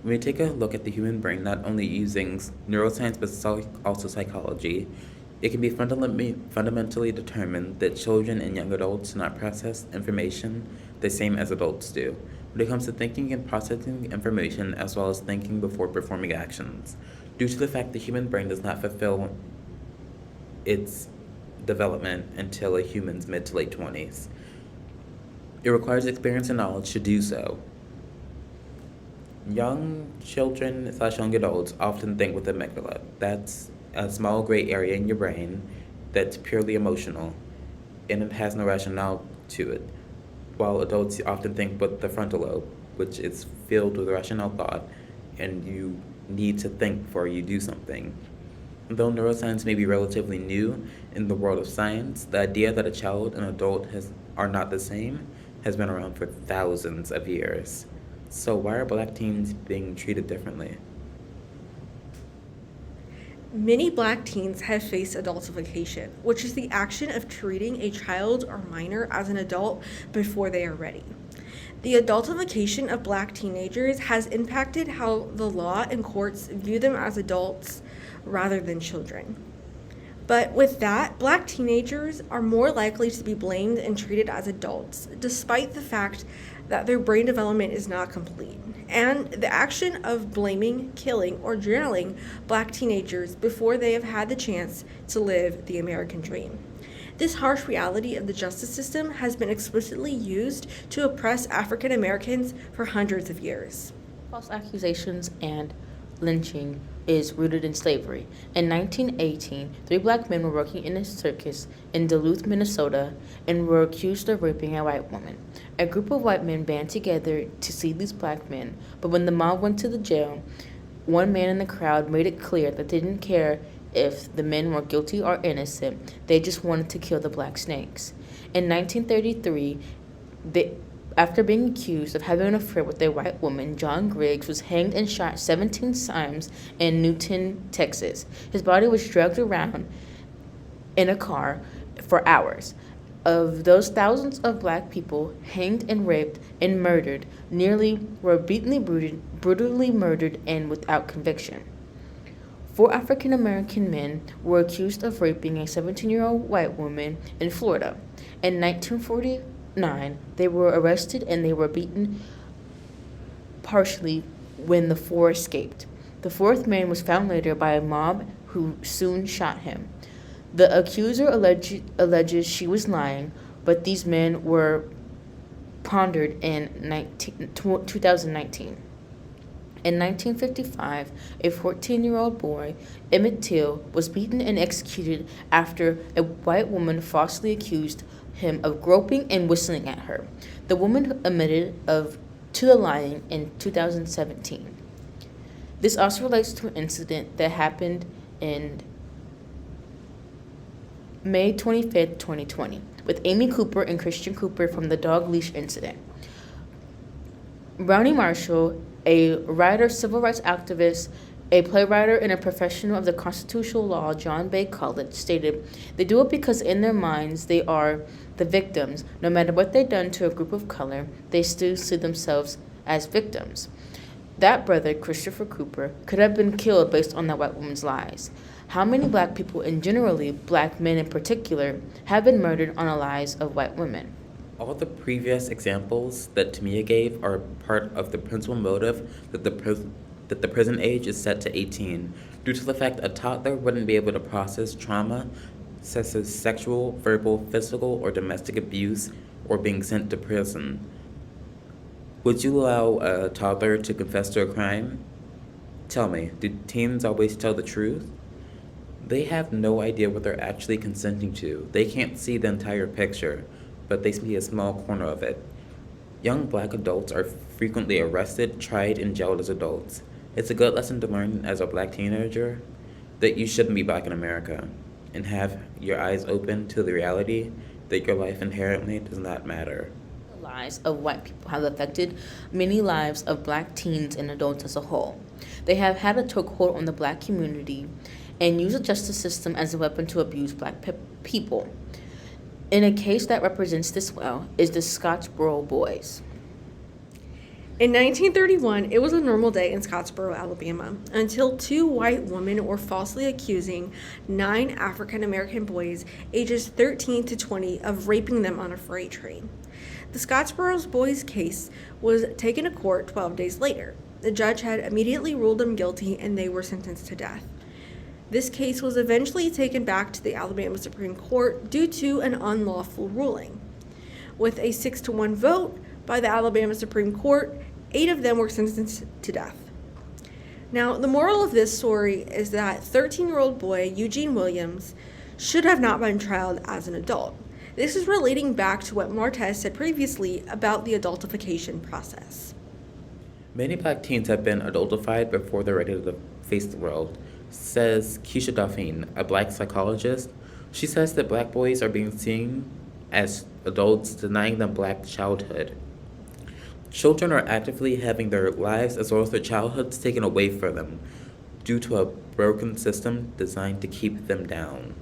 When we take a look at the human brain, not only using neuroscience but also psychology, it can be fundamentally determined that children and young adults do not process information the same as adults do when it comes to thinking and processing information as well as thinking before performing actions, due to the fact the human brain does not fulfill its development until a human's mid to late 20s. It requires experience and knowledge to do so. Young children slash young adults often think with amygdala. That's a small gray area in your brain that's purely emotional and it has no rationale to it. While adults often think with the frontal lobe, which is filled with rational thought, and you need to think before you do something. Though neuroscience may be relatively new in the world of science, the idea that a child and adult are not the same has been around for thousands of years. So why are black teens being treated differently? Many black teens have faced adultification, which is the action of treating a child or minor as an adult before they are ready. The adultification of black teenagers has impacted how the law and courts view them as adults rather than children. But with that, black teenagers are more likely to be blamed and treated as adults, despite the fact that their brain development is not complete. And the action of blaming, killing, or jailing black teenagers before they have had the chance to live the American dream. This harsh reality of the justice system has been explicitly used to oppress African Americans for hundreds of years. False accusations and lynching is rooted in slavery. In 1918, three black men were working in a circus in Duluth, Minnesota, and were accused of raping a white woman. A group of white men band together to see these black men, but when the mob went to the jail, one man in the crowd made it clear that they didn't care if the men were guilty or innocent, they just wanted to kill the black snakes. In 1933, after being accused of having an affair with a white woman, John Griggs was hanged and shot 17 times in Newton, Texas. His body was dragged around in a car for hours. Of those thousands of black people hanged and raped and murdered, nearly were brutally murdered and without conviction. 4 African American men were accused of raping a 17-year-old white woman in Florida. In 1949, they were arrested and they were beaten partially when the 4 escaped. The 4th man was found later by a mob who soon shot him. The accuser alleges she was lying, but these men were pondered in 2019. In 1955, a 14-year-old boy, Emmett Till, was beaten and executed after a white woman falsely accused him of groping and whistling at her. The woman admitted to the lying in 2017. This also relates to an incident that happened in May 25, 2020, with Amy Cooper and Christian Cooper from the dog leash incident. Brownie Marshall, a writer, civil rights activist, a playwright, and a professional of the constitutional law, John Bay College, stated, "They do it because in their minds they are the victims. No matter what they've done to a group of color, they still see themselves as victims." That brother, Christopher Cooper, could have been killed based on that white woman's lies. How many black people, and generally black men in particular, have been murdered on the lies of white women? All the previous examples that Tamia gave are part of the principal motive that the prison age is set to 18, due to the fact a toddler wouldn't be able to process trauma such as sexual, verbal, physical, or domestic abuse, or being sent to prison. Would you allow a toddler to confess to a crime? Tell me, do teens always tell the truth? They have no idea what they're actually consenting to. They can't see the entire picture, but they see a small corner of it. Young black adults are frequently arrested, tried, and jailed as adults. It's a good lesson to learn as a black teenager that you shouldn't be black in America, and have your eyes open to the reality that your life inherently does not matter. The lies of white people have affected many lives of black teens and adults as a whole. They have had a chokehold on the black community and use the justice system as a weapon to abuse black people. In a case that represents this well is the Scottsboro Boys. In 1931, it was a normal day in Scottsboro, Alabama, until two white women were falsely accusing 9 African American boys ages 13 to 20 of raping them on a freight train. The Scottsboro boys' case was taken to court 12 days later. The judge had immediately ruled them guilty and they were sentenced to death. This case was eventually taken back to the Alabama Supreme Court due to an unlawful ruling. With a 6-1 vote by the Alabama Supreme Court, 8 of them were sentenced to death. Now, the moral of this story is that 13-year-old boy Eugene Williams should have not been tried as an adult. This is relating back to what Martez said previously about the adultification process. Many black teens have been adultified before they're ready to face the world, says Keisha Dauphine, a black psychologist. She says that black boys are being seen as adults, denying them black childhood. Children are actively having their lives as well as their childhoods taken away from them due to a broken system designed to keep them down.